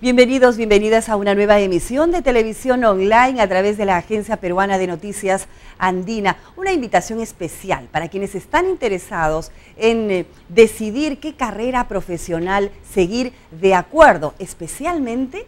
Bienvenidos, bienvenidas a una nueva emisión de televisión online a través de la Agencia Peruana de Noticias Andina. Una invitación especial para quienes están interesados en decidir qué carrera profesional seguir de acuerdo especialmente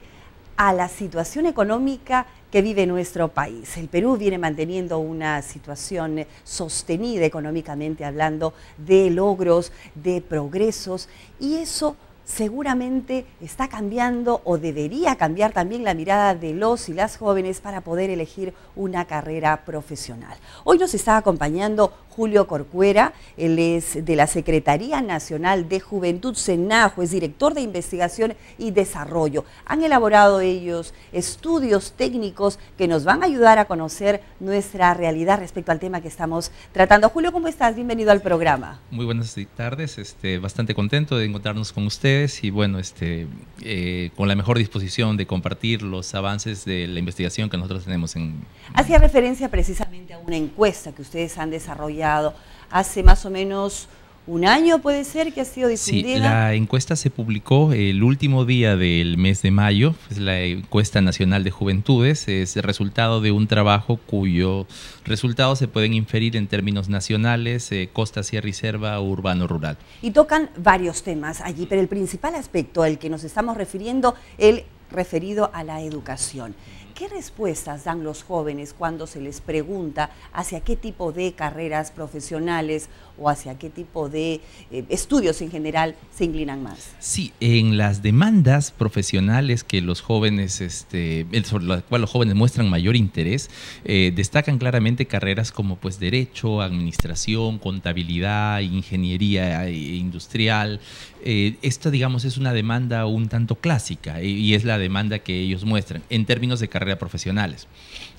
a la situación económica que vive nuestro país. El Perú viene manteniendo una situación sostenida económicamente hablando de logros, de progresos, y eso seguramente está cambiando o debería cambiar también la mirada de los y las jóvenes para poder elegir una carrera profesional. Hoy nos está acompañando Julio Corcuera, él es de la Secretaría Nacional de Juventud, SENAJU, es director de Investigación y Desarrollo. Han elaborado ellos estudios técnicos que nos van a ayudar a conocer nuestra realidad respecto al tema que estamos tratando. Julio, ¿cómo estás? Bienvenido al programa. Muy buenas tardes, bastante contento de encontrarnos con ustedes y bueno, con la mejor disposición de compartir los avances de la investigación que nosotros tenemos en... Hacía referencia precisamente a una encuesta que ustedes han desarrollado hace más o menos un año, puede ser, que ha sido difundida. Sí, la encuesta se publicó el último día del mes de mayo, es la encuesta nacional de juventudes, es el resultado de un trabajo cuyo resultados se pueden inferir en términos nacionales, costa, sierra y selva, urbano, rural. Y tocan varios temas allí, pero el principal aspecto al que nos estamos refiriendo, el referido a la educación. ¿Qué respuestas dan los jóvenes cuando se les pregunta hacia qué tipo de carreras profesionales o hacia qué tipo de estudios en general se inclinan más? Sí, en las demandas profesionales que los jóvenes, sobre las cuales los jóvenes muestran mayor interés, destacan claramente carreras como pues derecho, administración, contabilidad, ingeniería industrial. Esta, digamos, es una demanda un tanto clásica y es la demanda que ellos muestran en términos de carreras profesionales.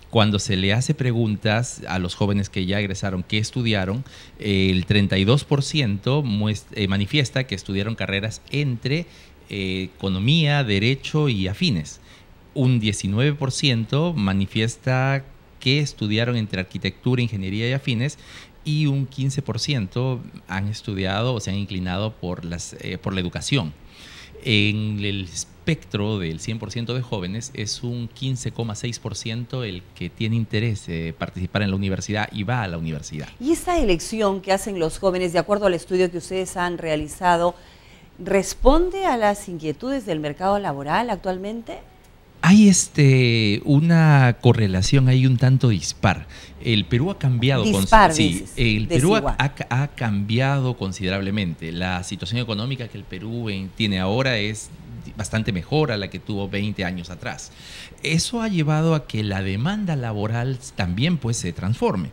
Cuando se le hace preguntas a los jóvenes que ya egresaron, ¿qué estudiaron? El 32% manifiesta que estudiaron carreras entre economía, derecho y afines. Un 19% manifiesta que estudiaron entre arquitectura, ingeniería y afines, y un 15% han estudiado o se han inclinado por la educación. En el espectro del 100% de jóvenes es un 15,6% el que tiene interés de participar en la universidad y va a la universidad. ¿Y esta elección que hacen los jóvenes, de acuerdo al estudio que ustedes han realizado, responde a las inquietudes del mercado laboral actualmente? Hay una correlación ahí un tanto dispar. El Perú ha cambiado. Perú ha cambiado considerablemente. La situación económica que el Perú tiene ahora es bastante mejor a la que tuvo 20 años atrás. Eso ha llevado a que la demanda laboral también pues se transforme.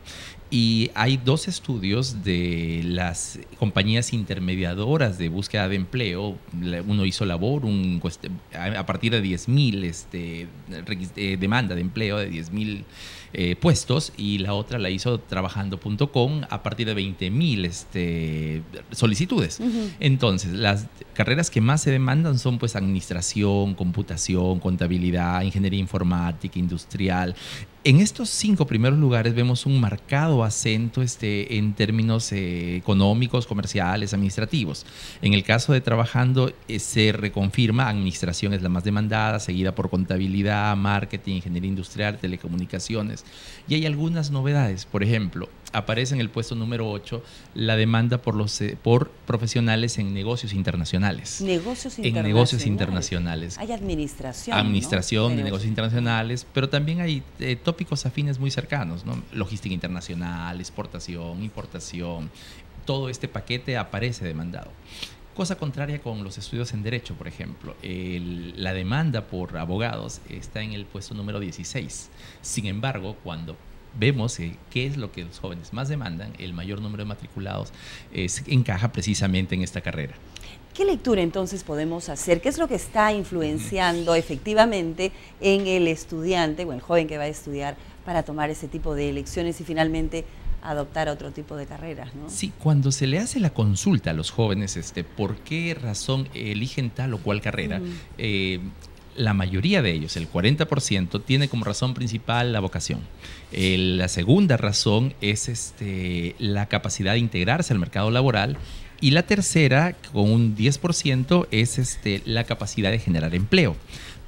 Y hay dos estudios de las compañías intermediadoras de búsqueda de empleo. Uno hizo Labor a partir de 10.000 demanda de empleo de 10.000 puestos, y la otra la hizo Trabajando.com a partir de 20.000 solicitudes. Entonces, las carreras que más se demandan son pues administración, computación, contabilidad, ingeniería informática, industrial. En estos 5 primeros lugares vemos un marcado acento en términos económicos, comerciales, administrativos. En el caso de Trabajando se reconfirma, administración es la más demandada, seguida por contabilidad, marketing, ingeniería industrial, telecomunicaciones. Y hay algunas novedades. Por ejemplo, aparece en el puesto número 8 la demanda por profesionales en negocios internacionales. Negocios internacionales. En negocios internacionales. Hay administración. Administración, ¿no? de negocios internacionales, pero también hay tópicos afines muy cercanos, ¿no? Logística internacional, exportación, importación. Todo este paquete aparece demandado. Cosa contraria con los estudios en Derecho, por ejemplo. La demanda por abogados está en el puesto número 16. Sin embargo, cuando vemos qué es lo que los jóvenes más demandan, el mayor número de matriculados encaja precisamente en esta carrera. ¿Qué lectura entonces podemos hacer? ¿Qué es lo que está influenciando efectivamente en el estudiante o el joven que va a estudiar para tomar ese tipo de elecciones y finalmente adoptar otro tipo de carreras, ¿no? Sí, cuando se le hace la consulta a los jóvenes, por qué razón eligen tal o cual carrera, la mayoría de ellos, el 40%, tiene como razón principal la vocación. La segunda razón es la capacidad de integrarse al mercado laboral, Y la tercera, con un 10%, es la capacidad de generar empleo.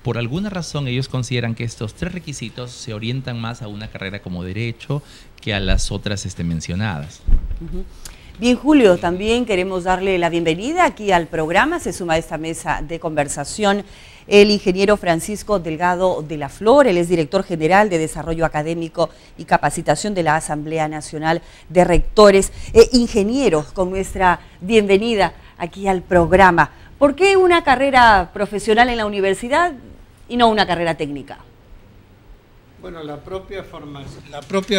Por alguna razón ellos consideran que estos 3 requisitos se orientan más a una carrera como derecho que a las otras mencionadas. Bien, Julio, también queremos darle la bienvenida aquí al programa. Se suma a esta mesa de conversación el ingeniero Francisco Delgado de la Flor. Él es director general de Desarrollo Académico y Capacitación de la Asamblea Nacional de Rectores. Ingeniero, con nuestra bienvenida aquí al programa. ¿Por qué una carrera profesional en la universidad y no una carrera técnica? Bueno, la propia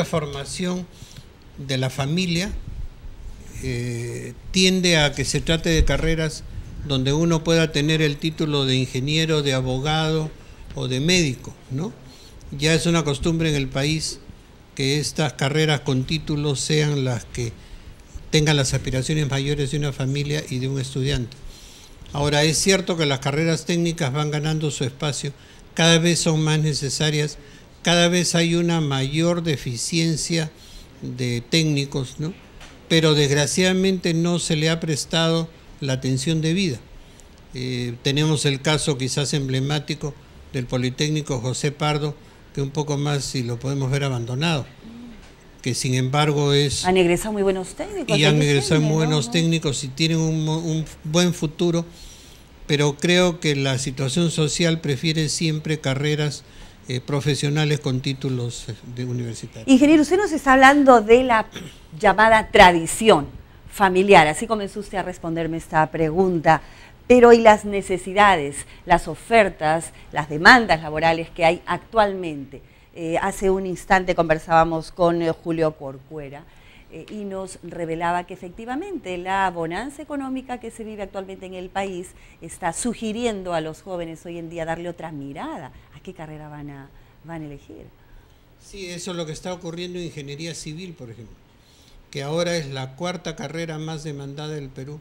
formación de la familia tiende a que se trate de carreras donde uno pueda tener el título de ingeniero, de abogado o de médico, ¿no? Ya es una costumbre en el país que estas carreras con títulos sean las que tengan las aspiraciones mayores de una familia y de un estudiante. Ahora, es cierto que las carreras técnicas van ganando su espacio, cada vez son más necesarias, cada vez hay una mayor deficiencia de técnicos, ¿no? Pero desgraciadamente no se le ha prestado la atención debida. Tenemos el caso quizás emblemático del Politécnico José Pardo, que un poco más, si lo podemos ver, abandonado, que sin embargo es... Han egresado muy buenos técnicos. Y han egresado muy buenos técnicos y tienen un buen futuro, pero creo que la situación social prefiere siempre carreras profesionales con títulos universitarios. Ingeniero, usted nos está hablando de la llamada tradición familiar, así comenzó usted a responderme esta pregunta, pero ¿y las necesidades, las ofertas, las demandas laborales que hay actualmente? Hace un instante conversábamos con Julio Corcuera y nos revelaba que efectivamente la bonanza económica que se vive actualmente en el país está sugiriendo a los jóvenes hoy en día darle otra mirada. ¿A qué carrera van a elegir? Sí, eso es lo que está ocurriendo en ingeniería civil, por ejemplo, que ahora es la 4ª carrera más demandada del Perú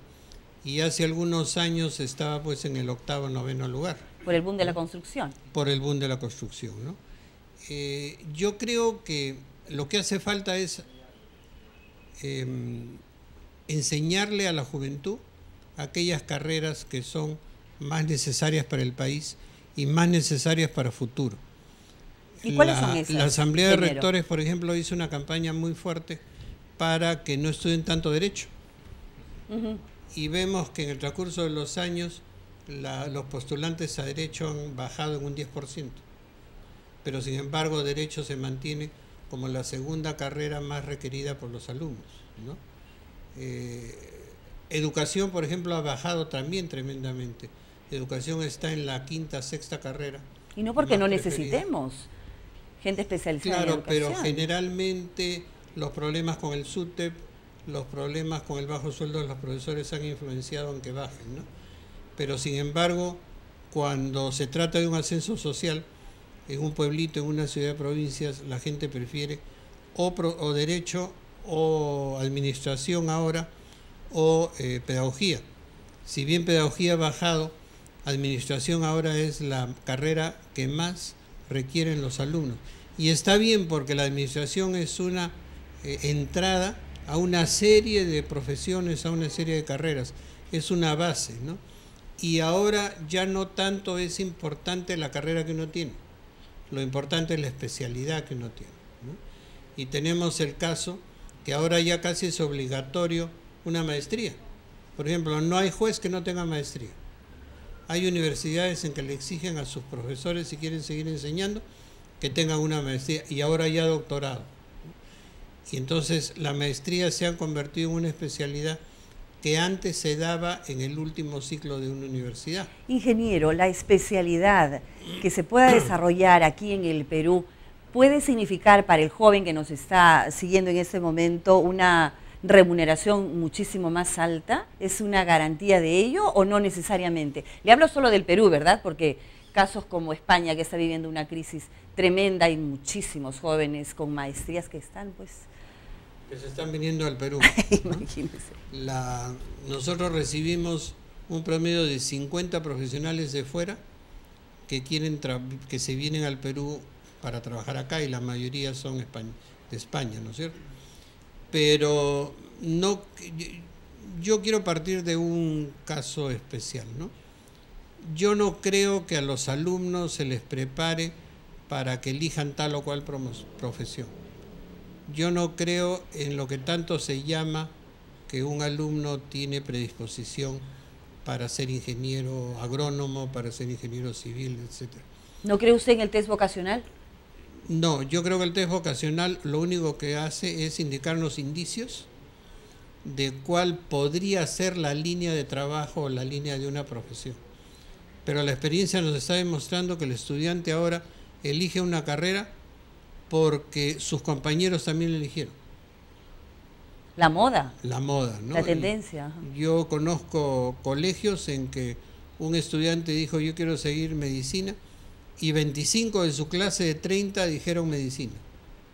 y hace algunos años estaba pues en el 8º, 9º lugar. Por el boom de la construcción. Por el boom de la construcción, ¿no? Yo creo que lo que hace falta es enseñarle a la juventud aquellas carreras que son más necesarias para el país y más necesarias para el futuro. ¿Y cuáles son esas? La Asamblea de Rectores, por ejemplo, hizo una campaña muy fuerte para que no estudien tanto derecho. Y vemos que en el transcurso de los años los postulantes a derecho han bajado en un 10%. Pero sin embargo derecho se mantiene como la 2ª carrera más requerida por los alumnos, ¿no? Educación, por ejemplo, ha bajado también tremendamente. Educación está en la 5ª, 6ª carrera. Y no porque no necesitemos gente especializada en educación. Claro, pero generalmente los problemas con el SUTEP, los problemas con el bajo sueldo de los profesores han influenciado en que bajen, ¿no? Pero sin embargo, cuando se trata de un ascenso social, en un pueblito, en una ciudad de provincias, la gente prefiere o derecho o administración ahora o pedagogía. Si bien pedagogía ha bajado, administración ahora es la carrera que más requieren los alumnos. Y está bien porque la administración es una entrada a una serie de profesiones, a una serie de carreras. Es una base, ¿no? Y ahora ya no tanto es importante la carrera que uno tiene. Lo importante es la especialidad que uno tiene, ¿no? Y tenemos el caso que ahora ya casi es obligatorio una maestría. Por ejemplo, no hay juez que no tenga maestría. Hay universidades en que le exigen a sus profesores, si quieren seguir enseñando, que tengan una maestría y ahora ya doctorado, ¿no? Y entonces la maestría se ha convertido en una especialidad que antes se daba en el último ciclo de una universidad. Ingeniero, la especialidad que se pueda desarrollar aquí en el Perú puede significar para el joven que nos está siguiendo en este momento una remuneración muchísimo más alta. ¿Es una garantía de ello o no necesariamente? Le hablo solo del Perú, ¿verdad? Porque casos como España, que está viviendo una crisis tremenda, hay muchísimos jóvenes con maestrías que están pues... que se están viniendo al Perú, ¿no? Imagínese. Nosotros recibimos un promedio de 50 profesionales de fuera que se vienen al Perú para trabajar acá y la mayoría son de España, ¿no es cierto? Pero yo quiero partir de un caso especial, ¿no? Yo no creo que a los alumnos se les prepare para que elijan tal o cual profesión. Yo no creo en lo que tanto se llama que un alumno tiene predisposición para ser ingeniero agrónomo, para ser ingeniero civil, etc. ¿No cree usted en el test vocacional? No, yo creo que el test vocacional lo único que hace es indicarnos indicios de cuál podría ser la línea de trabajo o la línea de una profesión. Pero la experiencia nos está demostrando que el estudiante ahora elige una carrera porque sus compañeros también la eligieron. La moda. La moda, ¿no? La tendencia. Yo conozco colegios en que un estudiante dijo yo quiero seguir medicina y 25 de su clase de 30 dijeron medicina.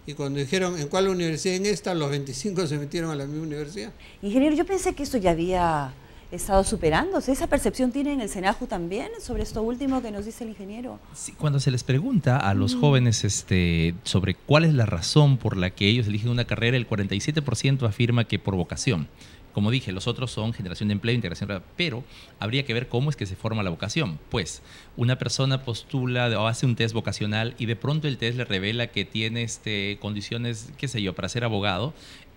Y cuando dijeron ¿en cuál universidad? En esta, los 25 se metieron a la misma universidad. Ingeniero, yo pensé que esto ya había estado superándose. ¿Esa percepción tiene en el SENAJU también sobre esto último que nos dice el ingeniero? Sí, cuando se les pregunta a los jóvenes sobre cuál es la razón por la que ellos eligen una carrera, el 47% afirma que por vocación. Como dije, los otros son generación de empleo, integración, pero habría que ver cómo es que se forma la vocación. Pues una persona postula o hace un test vocacional y de pronto el test le revela que tiene condiciones, qué sé yo, para ser abogado,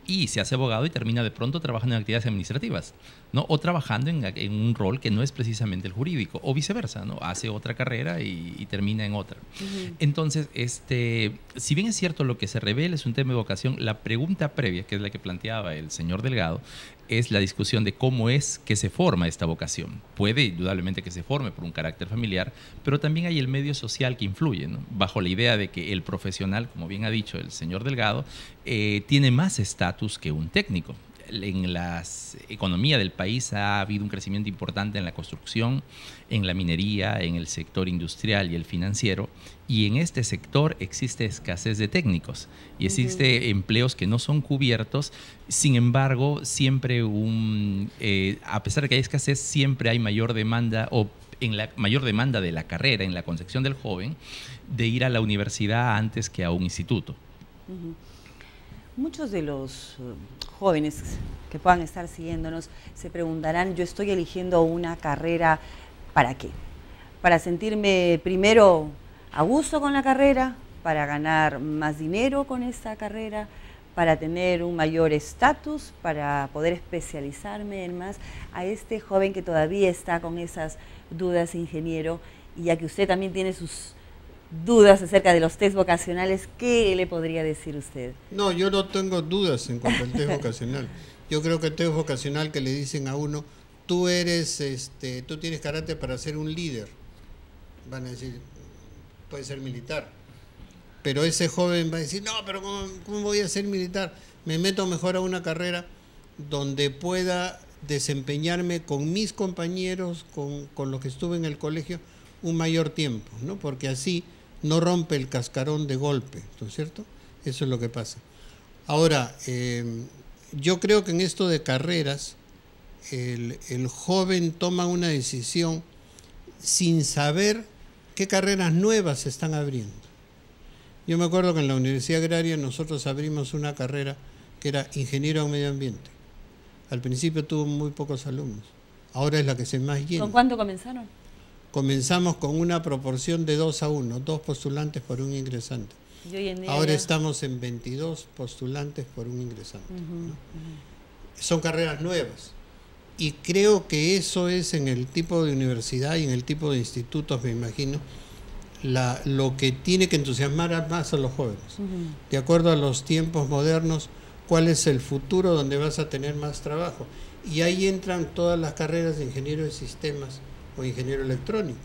y se hace abogado y termina de pronto trabajando en actividades administrativas, ¿no? O trabajando en un rol que no es precisamente el jurídico, o viceversa, ¿no? Hace otra carrera y termina en otra. Entonces, si bien es cierto lo que se revela es un tema de vocación, la pregunta previa, que es la que planteaba el señor Delgado, es la discusión de cómo es que se forma esta vocación. Puede indudablemente que se forme por un carácter familiar, pero también hay el medio social que influye, ¿no? Bajo la idea de que el profesional, como bien ha dicho el señor Delgado, tiene más estatus que un técnico. En la economía del país ha habido un crecimiento importante en la construcción, en la minería, en el sector industrial y el financiero, y en este sector existe escasez de técnicos y existe empleos que no son cubiertos. Sin embargo, siempre a pesar de que hay escasez, siempre hay mayor demanda mayor demanda de la carrera, en la concepción del joven, de ir a la universidad antes que a un instituto. Muchos de los jóvenes que puedan estar siguiéndonos se preguntarán, yo estoy eligiendo una carrera, ¿para qué? Para sentirme primero a gusto con la carrera, para ganar más dinero con esta carrera, para tener un mayor estatus, para poder especializarme en más. A este joven que todavía está con esas dudas, ingeniero, y ya que usted también tiene sus dudas acerca de los test vocacionales, ¿qué le podría decir usted? No, yo no tengo dudas en cuanto al test vocacional. Yo creo que el test vocacional que le dicen a uno, tú tienes carácter para ser un líder. Van a decir, puede ser militar. Pero ese joven va a decir, no, pero ¿cómo voy a ser militar? Me meto mejor a una carrera donde pueda desempeñarme con mis compañeros, con los que estuve en el colegio, un mayor tiempo, ¿no? Porque así no rompe el cascarón de golpe, ¿no es cierto? Eso es lo que pasa. Ahora, yo creo que en esto de carreras, el joven toma una decisión sin saber qué carreras nuevas se están abriendo. Yo me acuerdo que en la Universidad Agraria nosotros abrimos una carrera que era ingeniero en medio ambiente. Al principio tuvo muy pocos alumnos, ahora es la que se más llena. ¿Con cuánto comenzaron? Comenzamos con una proporción de 2-1, 2 postulantes por un ingresante. Y hoy en día ahora estamos en 22 postulantes por un ingresante. ¿No? Son carreras nuevas. Y creo que eso es en el tipo de universidad y en el tipo de institutos, me imagino, lo que tiene que entusiasmar más a los jóvenes. De acuerdo a los tiempos modernos, cuál es el futuro donde vas a tener más trabajo. Y ahí entran todas las carreras de ingeniero de sistemas o ingeniero electrónico,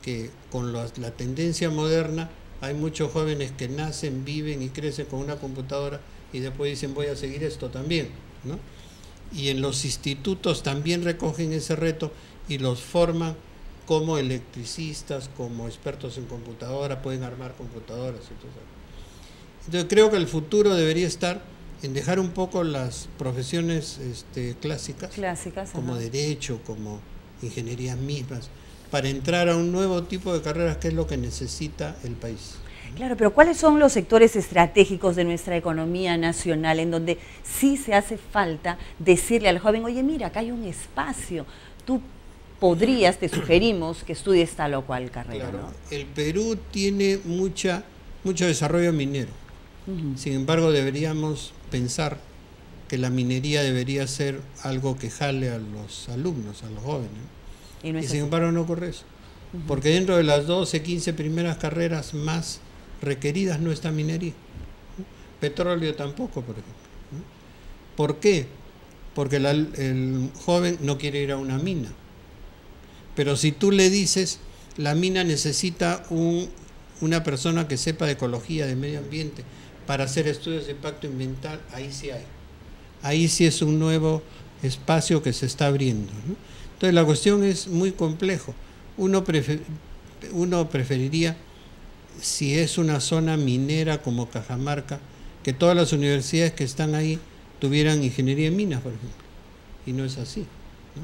que con la tendencia moderna hay muchos jóvenes que nacen, viven y crecen con una computadora y después dicen voy a seguir esto también, ¿no? Y en los institutos también recogen ese reto y los forman como electricistas, como expertos en computadora, pueden armar computadoras y todo eso. Entonces creo que el futuro debería estar en dejar un poco las profesiones clásicas como derecho, como ingenierías mismas, para entrar a un nuevo tipo de carreras que es lo que necesita el país. Claro, pero ¿cuáles son los sectores estratégicos de nuestra economía nacional en donde sí se hace falta decirle al joven, oye, mira, acá hay un espacio, tú podrías, te sugerimos que estudies tal o cual carrera? Claro, ¿no? el Perú tiene mucho desarrollo minero. Sin embargo, deberíamos pensar que la minería debería ser algo que jale a los alumnos, a los jóvenes. Y sin embargo no ocurre eso. Porque dentro de las 12, 15 primeras carreras más requeridas no está minería. Petróleo tampoco, por ejemplo. ¿Por qué? Porque el joven no quiere ir a una mina. Pero si tú le dices, la mina necesita una persona que sepa de ecología, de medio ambiente, para hacer estudios de impacto ambiental, ahí sí hay. Ahí sí es un nuevo espacio que se está abriendo, ¿no? Entonces la cuestión es muy complejo. Uno preferiría, si es una zona minera como Cajamarca, que todas las universidades que están ahí tuvieran ingeniería en minas, por ejemplo. Y no es así, ¿no?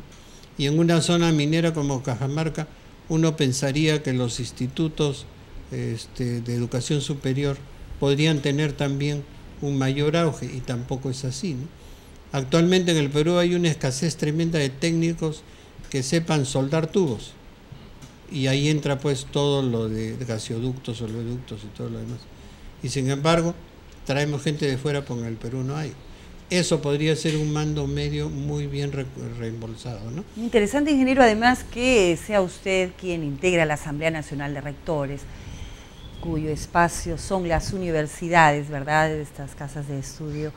Y en una zona minera como Cajamarca, uno pensaría que los institutos de educación superior podrían tener también un mayor auge, y tampoco es así, ¿no? Actualmente en el Perú hay una escasez tremenda de técnicos que sepan soldar tubos, y ahí entra pues todo lo de gasoductos, oleoductos y todo lo demás. Y sin embargo, traemos gente de fuera porque en el Perú no hay. Eso podría ser un mando medio muy bien reembolsado, ¿no? Interesante, ingeniero, además que sea usted quien integra la Asamblea Nacional de Rectores, cuyo espacio son las universidades, ¿verdad?, estas casas de estudio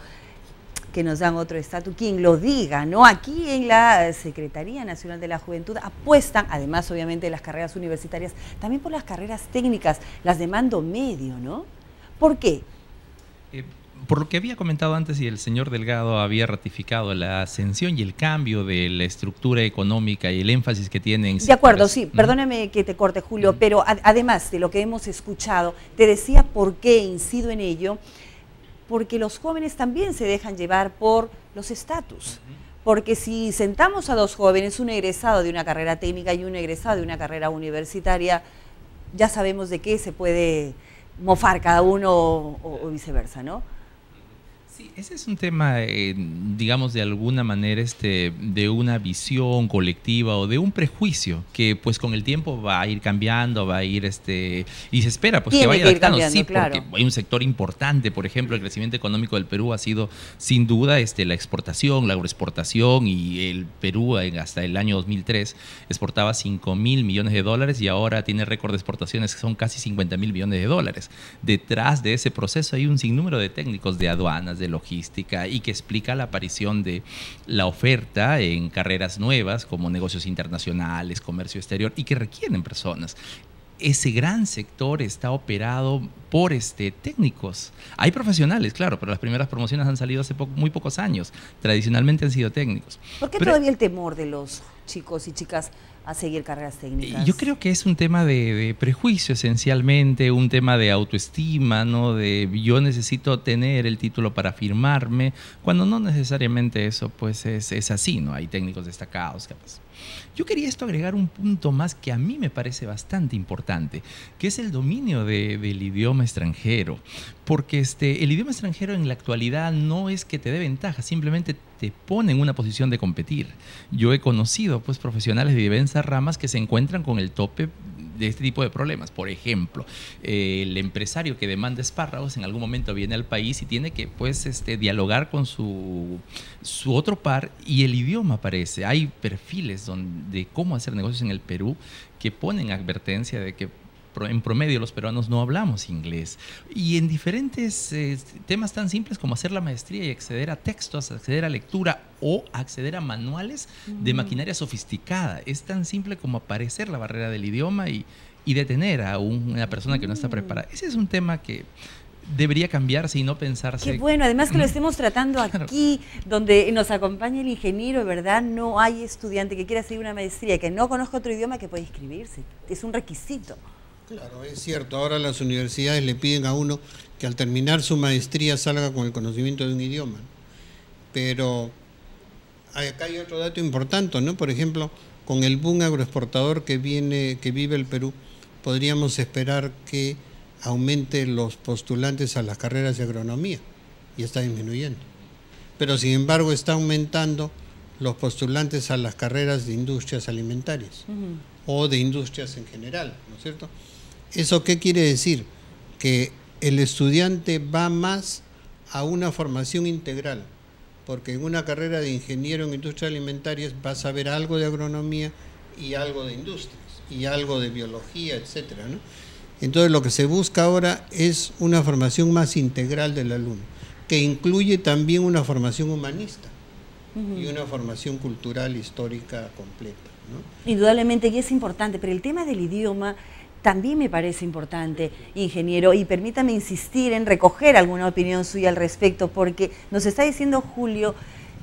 que nos dan otro estatus, quien lo diga, ¿no? Aquí en la Secretaría Nacional de la Juventud apuestan, además obviamente de las carreras universitarias, también por las carreras técnicas, las de mando medio, ¿no? ¿Por qué? Por lo que había comentado antes y el señor Delgado había ratificado la ascensión y el cambio de la estructura económica y el énfasis que tienen. De acuerdo, sí, perdóname que te corte, Julio, pero además de lo que hemos escuchado, te decía por qué incido en ello, porque los jóvenes también se dejan llevar por los estatus. Porque si sentamos a dos jóvenes, un egresado de una carrera técnica y un egresado de una carrera universitaria, ya sabemos de qué se puede mofar cada uno o viceversa, ¿no? Sí, ese es un tema, digamos, de alguna manera de una visión colectiva o de un prejuicio que pues con el tiempo va a ir cambiando, va a ir y se espera pues que vaya adaptando. Sí, claro. Porque hay un sector importante, por ejemplo, el crecimiento económico del Perú ha sido sin duda la exportación, la agroexportación, y el Perú hasta el año 2003 exportaba 5.000 millones de dólares y ahora tiene récord de exportaciones que son casi 50.000 millones de dólares. Detrás de ese proceso hay un sinnúmero de técnicos de aduanas, de logística, y que explica la aparición de la oferta en carreras nuevas como negocios internacionales, comercio exterior, y que requieren personas. Ese gran sector está operado por técnicos. Hay profesionales, claro, pero las primeras promociones han salido hace muy pocos años. Tradicionalmente han sido técnicos. ¿Por qué todavía el temor de los chicos y chicas a seguir carreras técnicas? Yo creo que es un tema de prejuicio esencialmente, un tema de autoestima, ¿no? De yo necesito tener el título para firmarme, cuando no necesariamente eso pues es así, ¿no? Hay técnicos destacados, capaz. Yo quería agregar un punto más que a mí me parece bastante importante, que es el dominio del idioma extranjero. Porque el idioma extranjero en la actualidad no es que te dé ventaja, simplemente te pone en una posición de competir. Yo he conocido pues profesionales de diversas ramas que se encuentran con el tope de este tipo de problemas. Por ejemplo, el empresario que demanda espárragos en algún momento viene al país y tiene que pues dialogar con su otro par, y el idioma aparece. Hay perfiles de cómo hacer negocios en el Perú que ponen advertencia de que en promedio los peruanos no hablamos inglés, y en diferentes temas tan simples como hacer la maestría y acceder a textos, acceder a lectura o acceder a manuales de maquinaria sofisticada. Es tan simple como aparecer la barrera del idioma y detener a una persona que no está preparada. Ese es un tema que debería cambiarse y no pensarse. Qué bueno, además que lo estemos tratando aquí, donde nos acompaña el ingeniero, ¿verdad? No hay estudiante que quiera seguir una maestría y que no conozca otro idioma que pueda inscribirse. Es un requisito. Claro, es cierto. Ahora las universidades le piden a uno que al terminar su maestría salga con el conocimiento de un idioma. Pero acá hay otro dato importante, ¿no? Por ejemplo, con el boom agroexportador que vive el Perú, podríamos esperar que aumente los postulantes a las carreras de agronomía y está disminuyendo. Pero sin embargo está aumentando los postulantes a las carreras de industrias alimentarias o de industrias en general, ¿no es cierto? ¿Eso qué quiere decir? Que el estudiante va más a una formación integral, porque en una carrera de ingeniero en industrias alimentarias vas a ver algo de agronomía y algo de industrias y algo de biología, etcétera, ¿no? Entonces lo que se busca ahora es una formación más integral del alumno, que incluye también una formación humanista y una formación cultural, histórica completa, ¿no? Indudablemente, y es importante, pero el tema del idioma también me parece importante, ingeniero, y permítame insistir en recoger alguna opinión suya al respecto, porque nos está diciendo Julio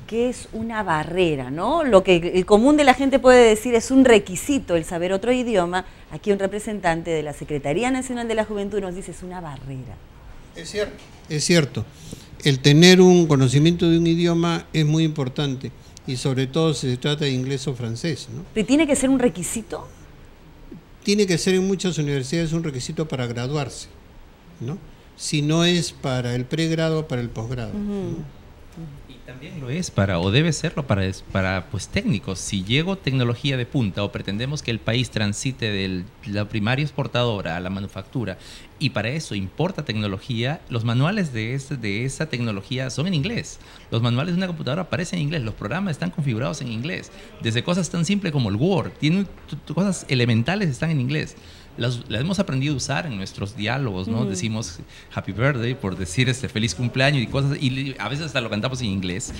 que es una barrera, ¿no? Lo que el común de la gente puede decir es un requisito el saber otro idioma. Aquí un representante de la Secretaría Nacional de la Juventud nos dice es una barrera. Es cierto, es cierto. El tener un conocimiento de un idioma es muy importante, y sobre todo si se trata de inglés o francés, ¿no? ¿Pero tiene que ser un requisito? Tiene que ser en muchas universidades un requisito para graduarse, ¿no? Si no es para el pregrado, para el posgrado, ¿no? También lo es o debe serlo para pues técnicos. Si llego tecnología de punta o pretendemos que el país transite de la primaria exportadora a la manufactura y para eso importa tecnología, los manuales de esa tecnología son en inglés. Los manuales de una computadora aparecen en inglés, los programas están configurados en inglés. Desde cosas tan simples como el Word, cosas elementales están en inglés. Las hemos aprendido a usar en nuestros diálogos, ¿no? Decimos happy birthday por decir feliz cumpleaños y cosas, y a veces hasta lo cantamos en inglés,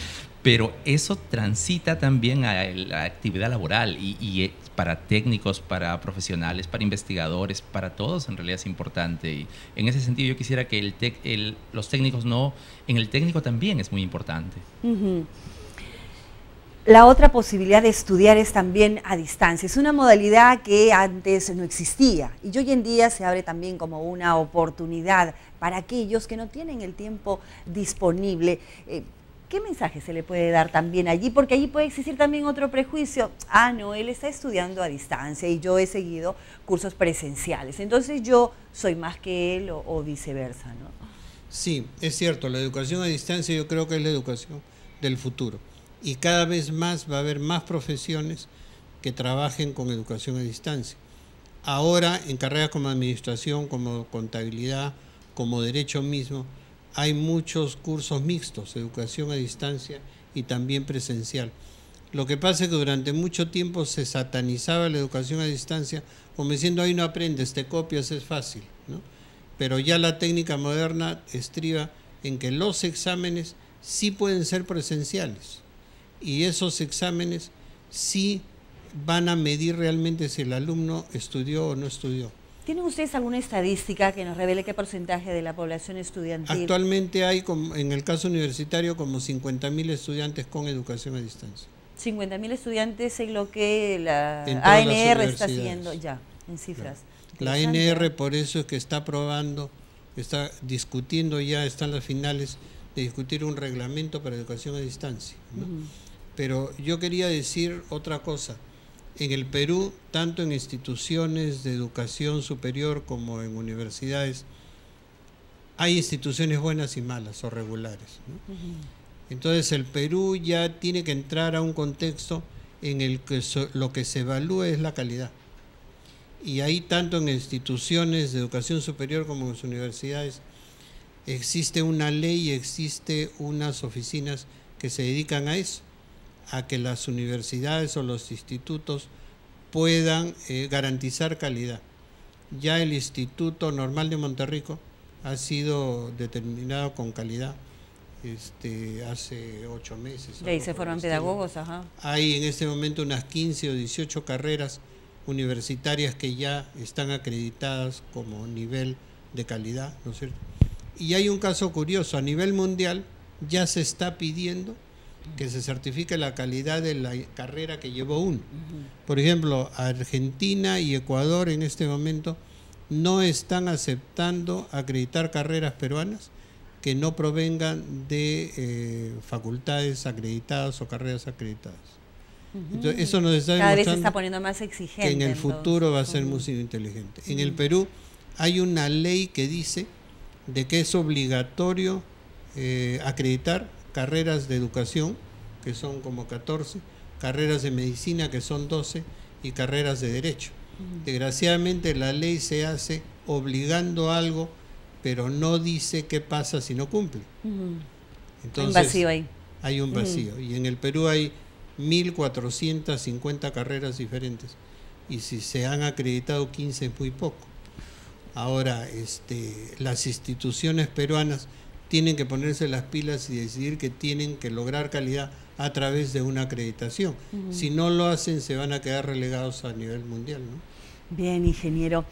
pero eso transita también a la actividad laboral y para técnicos, para profesionales, para investigadores, para todos en realidad es importante. Y en ese sentido yo quisiera que los técnicos en el técnico también es muy importante. La otra posibilidad de estudiar es también a distancia. Es una modalidad que antes no existía y hoy en día se abre también como una oportunidad para aquellos que no tienen el tiempo disponible. ¿Qué mensaje se le puede dar también allí? Porque allí puede existir también otro prejuicio. Ah, no, él está estudiando a distancia y yo he seguido cursos presenciales. Entonces yo soy más que él o viceversa, ¿no? Sí, es cierto. La educación a distancia yo creo que es la educación del futuro. Y cada vez más va a haber más profesiones que trabajen con educación a distancia. Ahora, en carreras como administración, como contabilidad, como derecho mismo, hay muchos cursos mixtos, educación a distancia y también presencial. Lo que pasa es que durante mucho tiempo se satanizaba la educación a distancia, como diciendo, ahí no aprendes, te copias, es fácil, ¿no? Pero ya la técnica moderna estriba en que los exámenes sí pueden ser presenciales. Y esos exámenes sí van a medir realmente si el alumno estudió o no estudió. ¿Tienen ustedes alguna estadística que nos revele qué porcentaje de la población estudiantil? Actualmente hay, en el caso universitario, como 50.000 estudiantes con educación a distancia. 50.000 estudiantes en lo que la ANR está haciendo ya, en cifras. Claro. La ANR por eso es que está aprobando, está discutiendo ya, están las finales de discutir un reglamento para educación a distancia, ¿no? Pero yo quería decir otra cosa. En el Perú, tanto en instituciones de educación superior como en universidades, hay instituciones buenas y malas o regulares, ¿no? Entonces el Perú ya tiene que entrar a un contexto en el que lo que se evalúa es la calidad. Y ahí tanto en instituciones de educación superior como en las universidades existe una ley y existe unas oficinas que se dedican a eso, a que las universidades o los institutos puedan garantizar calidad. Ya el Instituto Normal de Monterrico ha sido determinado con calidad hace 8 meses. Y ahí se forman pedagogos, ajá. Hay en este momento unas 15 o 18 carreras universitarias que ya están acreditadas como nivel de calidad, ¿no es cierto? Y hay un caso curioso, a nivel mundial ya se está pidiendo que se certifique la calidad de la carrera que llevó uno. Por ejemplo, Argentina y Ecuador en este momento no están aceptando acreditar carreras peruanas que no provengan de facultades acreditadas o carreras acreditadas. Entonces, eso nos está cada vez se está poniendo más exigente. Que en el futuro va a ser muy inteligente. En el Perú hay una ley que dice de que es obligatorio acreditar carreras de educación, que son como 14, carreras de medicina, que son 12, y carreras de derecho. Desgraciadamente la ley se hace obligando algo, pero no dice qué pasa si no cumple. Entonces, hay un vacío ahí. Hay un vacío. Y en el Perú hay 1.450 carreras diferentes. Y si se han acreditado 15 es muy poco. Ahora, las instituciones peruanas tienen que ponerse las pilas y decidir que tienen que lograr calidad a través de una acreditación. Si no lo hacen, se van a quedar relegados a nivel mundial, ¿no? Bien, ingeniero.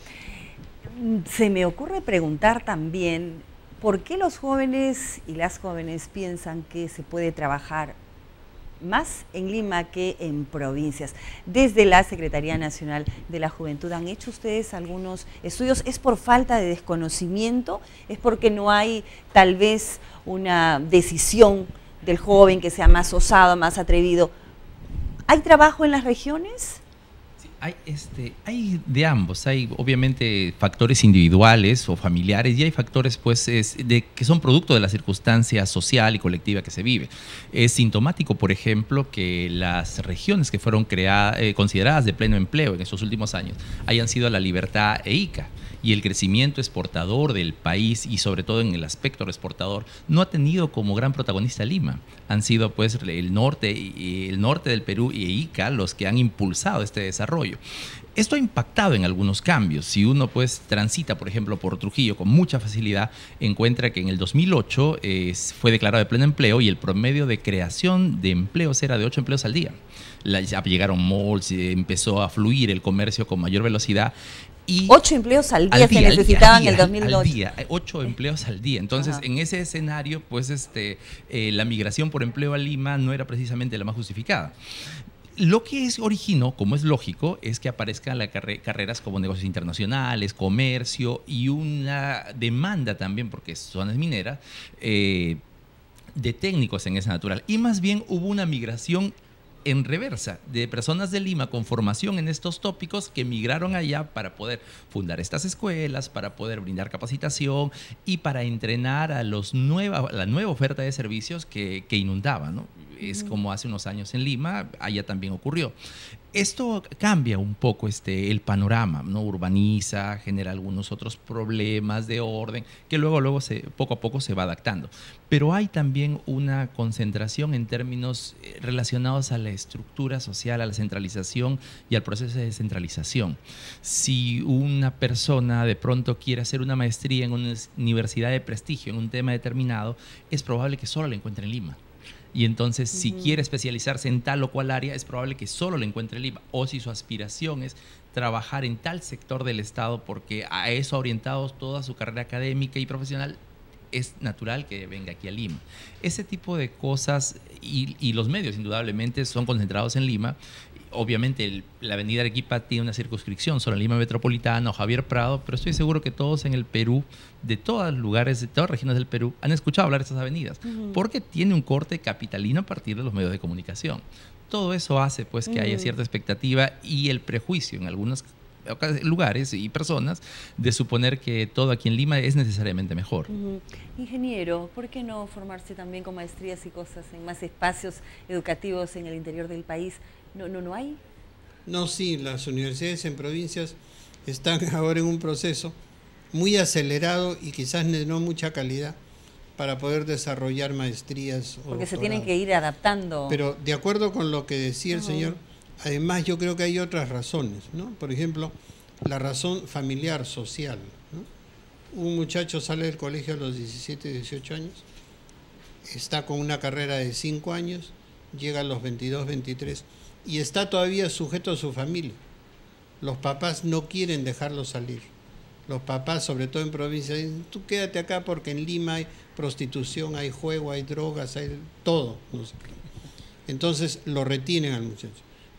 Se me ocurre preguntar también, ¿por qué los jóvenes y las jóvenes piensan que se puede trabajar más en Lima que en provincias? Desde la Secretaría Nacional de la Juventud, ¿han hecho ustedes algunos estudios? ¿Es por falta de desconocimiento? ¿Es porque no hay tal vez una decisión del joven que sea más osado, más atrevido? ¿Hay trabajo en las regiones? Hay de ambos. Hay obviamente factores individuales o familiares y hay factores pues que son producto de la circunstancia social y colectiva que se vive. Es sintomático, por ejemplo, que las regiones que fueron consideradas de pleno empleo en estos últimos años hayan sido La Libertad e Ica. Y el crecimiento exportador del país, y sobre todo en el aspecto exportador, no ha tenido como gran protagonista Lima. Han sido pues el norte del Perú y Ica los que han impulsado este desarrollo. Esto ha impactado en algunos cambios. Si uno pues transita, por ejemplo, por Trujillo con mucha facilidad, encuentra que en el 2008 fue declarado de pleno empleo y el promedio de creación de empleos era de 8 empleos al día. Ya llegaron malls, empezó a fluir el comercio con mayor velocidad. Y 8 empleos al día se necesitaban en el 2008. Al día, 8 empleos al día. Entonces, en ese escenario, pues la migración por empleo a Lima no era precisamente la más justificada. Lo que originó, como es lógico, es que aparezcan carreras como negocios internacionales, comercio y una demanda también, porque zonas mineras, de técnicos en esa natural. Y más bien hubo una migración en reversa de personas de Lima con formación en estos tópicos que migraron allá para poder fundar estas escuelas, para poder brindar capacitación y para entrenar a la nueva oferta de servicios que inundaba, ¿no? Es como hace unos años en Lima, allá también ocurrió. Esto cambia un poco el panorama, ¿no? Urbaniza, genera algunos otros problemas de orden que luego poco a poco se va adaptando. Pero hay también una concentración en términos relacionados a la estructura social, a la centralización y al proceso de descentralización. Si una persona de pronto quiere hacer una maestría en una universidad de prestigio en un tema determinado, es probable que solo la encuentre en Lima. Y entonces, si quiere especializarse en tal o cual área, es probable que solo lo encuentre en Lima. O si su aspiración es trabajar en tal sector del Estado, porque a eso ha orientado toda su carrera académica y profesional, es natural que venga aquí a Lima. Ese tipo de cosas y los medios, indudablemente, son concentrados en Lima. Obviamente, la avenida Arequipa tiene una circunscripción, solo en Lima Metropolitana o Javier Prado, pero estoy seguro que todos en el Perú, de todos los lugares, de todas las regiones del Perú, han escuchado hablar de estas avenidas, porque tiene un corte capitalino a partir de los medios de comunicación. Todo eso hace pues que haya cierta expectativa y el prejuicio en algunos lugares y personas de suponer que todo aquí en Lima es necesariamente mejor. Ingeniero, ¿por qué no formarse también con maestrías y cosas en más espacios educativos en el interior del país? ¿No hay? No, sí, las universidades en provincias están ahora en un proceso muy acelerado y quizás de no mucha calidad para poder desarrollar maestrías. Porque se tienen que ir adaptando. Pero de acuerdo con lo que decía el señor, además yo creo que hay otras razones, ¿no? Por ejemplo, la razón familiar, social, ¿no? Un muchacho sale del colegio a los 17, 18 años, está con una carrera de 5 años, llega a los 22, 23 y está todavía sujeto a su familia. Los papás no quieren dejarlo salir. Los papás, sobre todo en provincia, dicen, tú quédate acá porque en Lima hay prostitución, hay juego, hay drogas, hay todo. No sé. Entonces lo retienen al muchacho.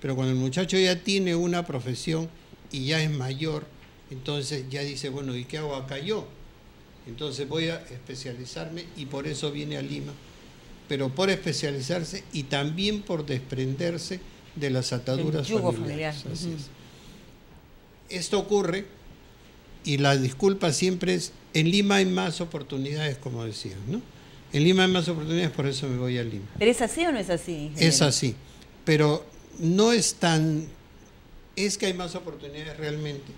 Pero cuando el muchacho ya tiene una profesión y ya es mayor, entonces ya dice, bueno, ¿y qué hago acá yo? Entonces voy a especializarme y por eso viene a Lima. Pero por especializarse y también por desprenderse de las ataduras familiares. Así es. Esto ocurre Y la disculpa siempre es, en Lima hay más oportunidades, como decías, ¿no? En Lima hay más oportunidades, por eso me voy a Lima. ¿Pero es así o no es así, ingeniero? Es así, pero no es tan... Es que hay más oportunidades realmente,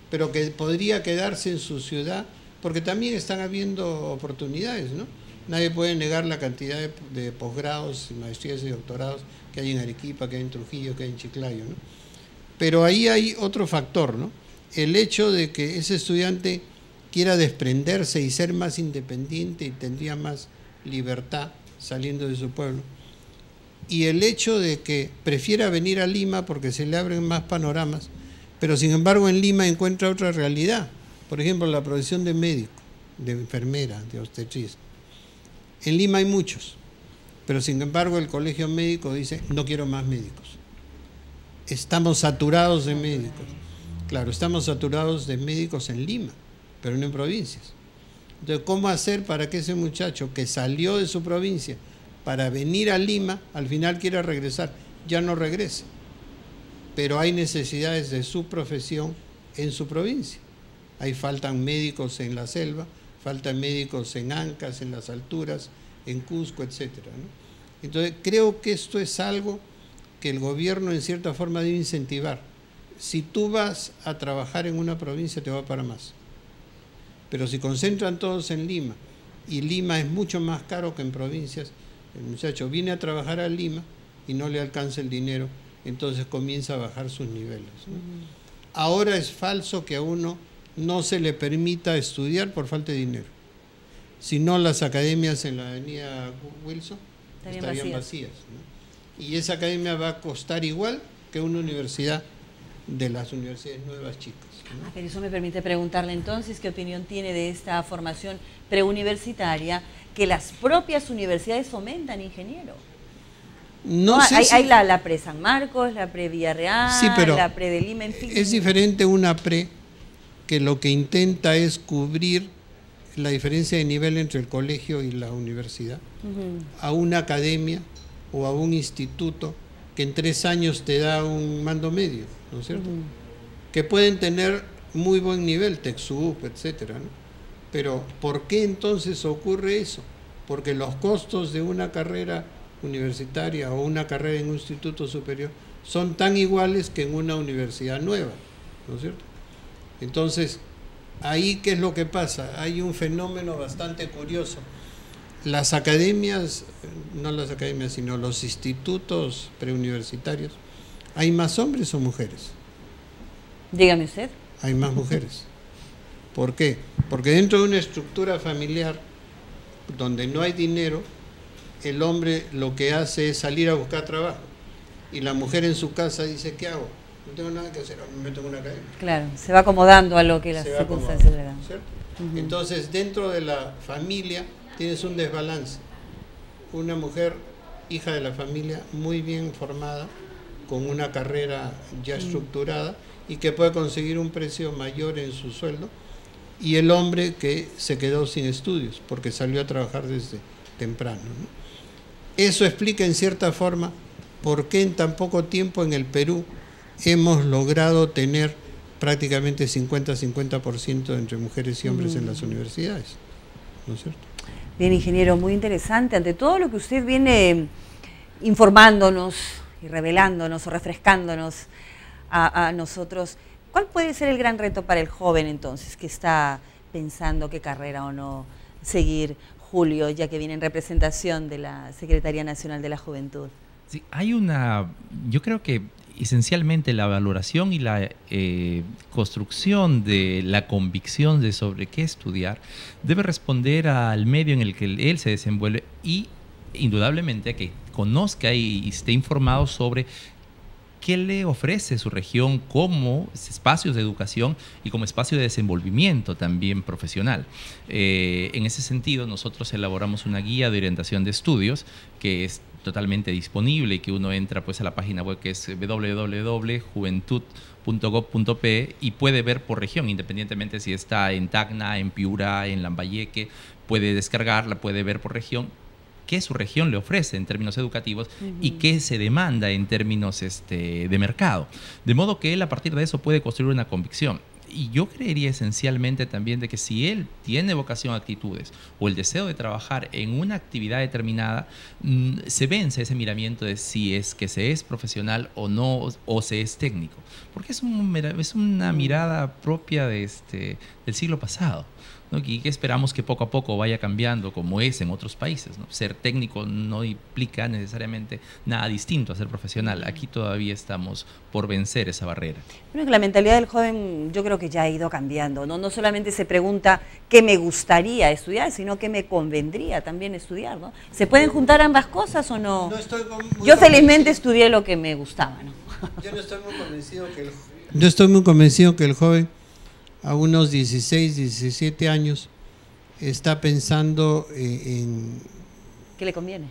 pero que podría quedarse en su ciudad, porque también están habiendo oportunidades, ¿no? Nadie puede negar la cantidad de posgrados, maestrías y doctorados que hay en Arequipa, que hay en Trujillo, que hay en Chiclayo, ¿no? Pero ahí hay otro factor, ¿no? El hecho de que ese estudiante quiera desprenderse y ser más independiente y tendría más libertad saliendo de su pueblo. Y el hecho de que prefiera venir a Lima porque se le abren más panoramas, pero sin embargo en Lima encuentra otra realidad. Por ejemplo, la profesión de médico, de enfermera, de obstetrista. En Lima hay muchos, pero sin embargo el colegio médico dice, no quiero más médicos. Estamos saturados de médicos. Claro, estamos saturados de médicos en Lima, pero no en provincias. Entonces, ¿cómo hacer para que ese muchacho que salió de su provincia para venir a Lima, al final quiera regresar? Ya no regrese. Pero hay necesidades de su profesión en su provincia. Ahí faltan médicos en la selva, faltan médicos en Ancas, en las alturas, en Cusco, etcétera, ¿no? Entonces, creo que esto es algo que el gobierno en cierta forma debe incentivar. Si tú vas a trabajar en una provincia, te va para más. Pero si concentran todos en Lima, y Lima es mucho más caro que en provincias, el muchacho viene a trabajar a Lima y no le alcanza el dinero, entonces comienza a bajar sus niveles, ¿no? Ahora es falso que a uno no se le permita estudiar por falta de dinero. Si no, las academias en la avenida Wilson estarían vacías, ¿no? Y esa academia va a costar igual que una universidad de las universidades nuevas chicas, ¿no? Pero eso me permite preguntarle entonces qué opinión tiene de esta formación preuniversitaria que las propias universidades fomentan, ingeniero. No sé hay la pre San Marcos, la pre Villarreal, sí, la pre de Lima, en fin. Es diferente una pre que lo que intenta es cubrir la diferencia de nivel entre el colegio y la universidad, a una academia o a un instituto que en 3 años te da un mando medio, ¿no es cierto? Que pueden tener muy buen nivel, TechSoup, etcétera, ¿no? Pero ¿por qué entonces ocurre eso? Porque los costos de una carrera universitaria o una carrera en un instituto superior son tan iguales que en una universidad nueva, ¿no es cierto? Entonces, ahí ¿qué es lo que pasa? Hay un fenómeno bastante curioso. Las academias, no las academias, sino los institutos preuniversitarios, ¿hay más hombres o mujeres? Dígame usted. Hay más mujeres. ¿Por qué? Porque dentro de una estructura familiar donde no hay dinero, el hombre lo que hace es salir a buscar trabajo y la mujer en su casa dice, ¿qué hago? No tengo nada que hacer, me meto en una academia. Claro, se va acomodando a lo que las circunstancias le dan. ¿Cierto? Entonces, dentro de la familia tienes un desbalance. Una mujer, hija de la familia, muy bien formada, con una carrera ya estructurada y que puede conseguir un precio mayor en su sueldo, y el hombre que se quedó sin estudios porque salió a trabajar desde temprano, ¿no? Eso explica en cierta forma por qué en tan poco tiempo en el Perú hemos logrado tener prácticamente 50-50% entre mujeres y hombres en las universidades, ¿no es cierto? Bien, ingeniero, muy interesante. Ante todo lo que usted viene informándonos y revelándonos o refrescándonos a nosotros, ¿cuál puede ser el gran reto para el joven entonces que está pensando qué carrera o no seguir, Julio, ya que viene en representación de la Secretaría Nacional de la Juventud? Sí, yo creo que esencialmente la valoración y la construcción de la convicción de sobre qué estudiar debe responder al medio en el que él se desenvuelve y indudablemente que conozca y esté informado sobre qué le ofrece su región como espacios de educación y como espacio de desenvolvimiento también profesional. En ese sentido, nosotros elaboramos una guía de orientación de estudios que es totalmente disponible y que uno entra pues a la página web que es www.juventud.gov.pe y puede ver por región, independientemente si está en Tacna, en Piura, en Lambayeque, puede descargarla, puede ver por región qué su región le ofrece en términos educativos y qué se demanda en términos de mercado. De modo que él a partir de eso puede construir una convicción. Y yo creería esencialmente también de que si él tiene vocación, actitudes o el deseo de trabajar en una actividad determinada, se vence ese miramiento de si es que se es profesional o no, o se es técnico. Porque es una mirada propia de del siglo pasado, ¿no? Y que esperamos que poco a poco vaya cambiando, como es en otros países, ¿no? Ser técnico no implica necesariamente nada distinto a ser profesional. Aquí todavía estamos por vencer esa barrera. Bueno, que la mentalidad del joven yo creo que ya ha ido cambiando, ¿no? No solamente se pregunta qué me gustaría estudiar, sino qué me convendría también estudiar, ¿no? ¿Se pueden juntar ambas cosas o no? Yo felizmente estudié lo que me gustaba, ¿no? Yo no estoy muy convencido que el joven a unos 16, 17 años está pensando en... ¿Qué le conviene?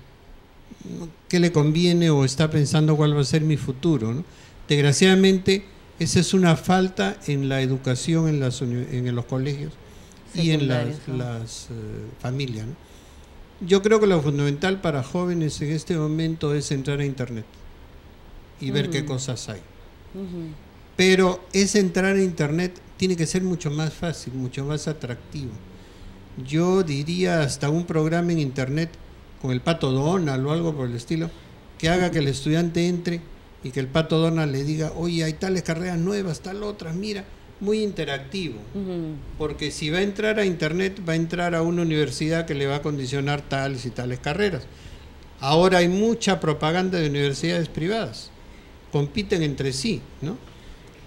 ¿Qué le conviene o está pensando cuál va a ser mi futuro, ¿no? Desgraciadamente, esa es una falta en la educación en los colegios y en las familias, ¿no? Yo creo que lo fundamental para jóvenes en este momento es entrar a Internet y ver qué cosas hay. Pero ese entrar a Internet tiene que ser mucho más fácil, mucho más atractivo. Yo diría hasta un programa en Internet con el Pato Donald o algo por el estilo, que haga que el estudiante entre y que el Pato Donald le diga, oye, hay tales carreras nuevas, tal otras, mira, muy interactivo. Porque si va a entrar a Internet, va a entrar a una universidad que le va a condicionar tales y tales carreras. Ahora hay mucha propaganda de universidades privadas, compiten entre sí, ¿no?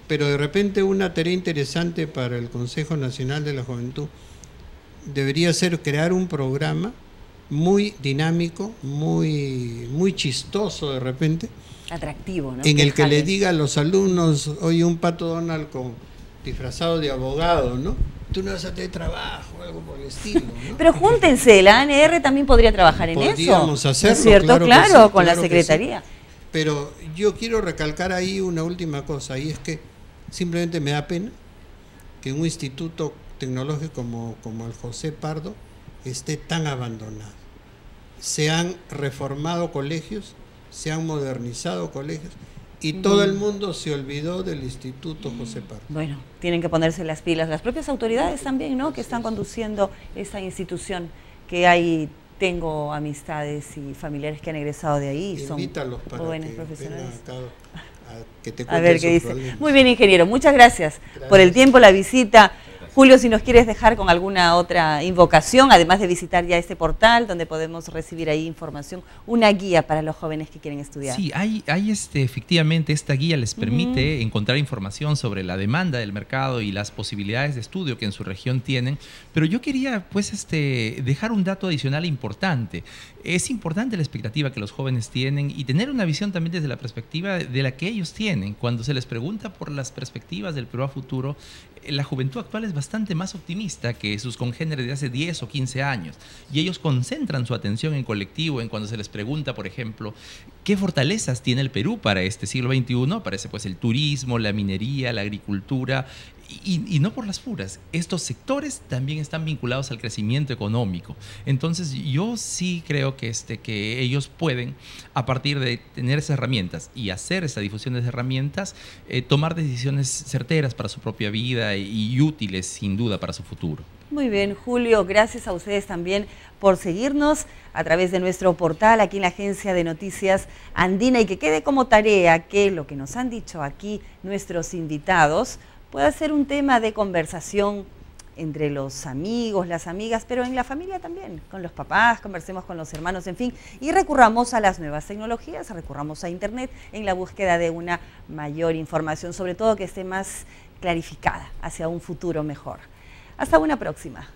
Pero de repente una tarea interesante para el Consejo Nacional de la Juventud debería ser crear un programa muy dinámico, muy chistoso de repente. Atractivo, ¿no? En el que le diga a los alumnos, oye, un Pato Donald disfrazado de abogado, ¿no? Tú no vas a tener trabajo, algo por el estilo, ¿no? Pero júntense, la ANR también podría trabajar en eso. Podríamos hacerlo, ¿no es cierto? Claro, sí, con la Secretaría. Sí. Pero yo quiero recalcar ahí una última cosa, y es que simplemente me da pena que un instituto tecnológico como el José Pardo esté tan abandonado. Se han reformado colegios, se han modernizado colegios y todo el mundo se olvidó del Instituto José Pardo. Bueno, tienen que ponerse las pilas. Las propias autoridades también, ¿no? Que están conduciendo esta institución, que hay, tengo amistades y familiares que han egresado de ahí. Invítalos son para jóvenes que profesionales. Que te a ver qué dice. Problemas. Muy bien, ingeniero. Muchas gracias por el tiempo, la visita. Julio, si nos quieres dejar con alguna otra invocación, además de visitar ya este portal donde podemos recibir ahí información, una guía para los jóvenes que quieren estudiar. Sí, hay efectivamente esta guía les permite encontrar información sobre la demanda del mercado y las posibilidades de estudio que en su región tienen, pero yo quería pues dejar un dato adicional importante. Es importante la expectativa que los jóvenes tienen y tener una visión también desde la perspectiva de la que ellos tienen. Cuando se les pregunta por las perspectivas del Perú a futuro, la juventud actual es bastante más optimista que sus congéneres de hace 10 o 15 años. Y ellos concentran su atención en colectivo en cuando se les pregunta, por ejemplo, ¿qué fortalezas tiene el Perú para este siglo XXI? Aparece pues el turismo, la minería, la agricultura, y no por las puras. Estos sectores también están vinculados al crecimiento económico. Entonces yo sí creo que ellos pueden, a partir de tener esas herramientas y hacer esa difusión de esas herramientas, tomar decisiones certeras para su propia vida y útiles sin duda para su futuro. Muy bien, Julio, gracias a ustedes también por seguirnos a través de nuestro portal aquí en la Agencia de Noticias Andina, y que quede como tarea que lo que nos han dicho aquí nuestros invitados pueda ser un tema de conversación entre los amigos, las amigas, pero en la familia también, con los papás, conversemos con los hermanos, en fin, y recurramos a las nuevas tecnologías, recurramos a Internet en la búsqueda de una mayor información, sobre todo que esté más clarificada hacia un futuro mejor. Hasta una próxima.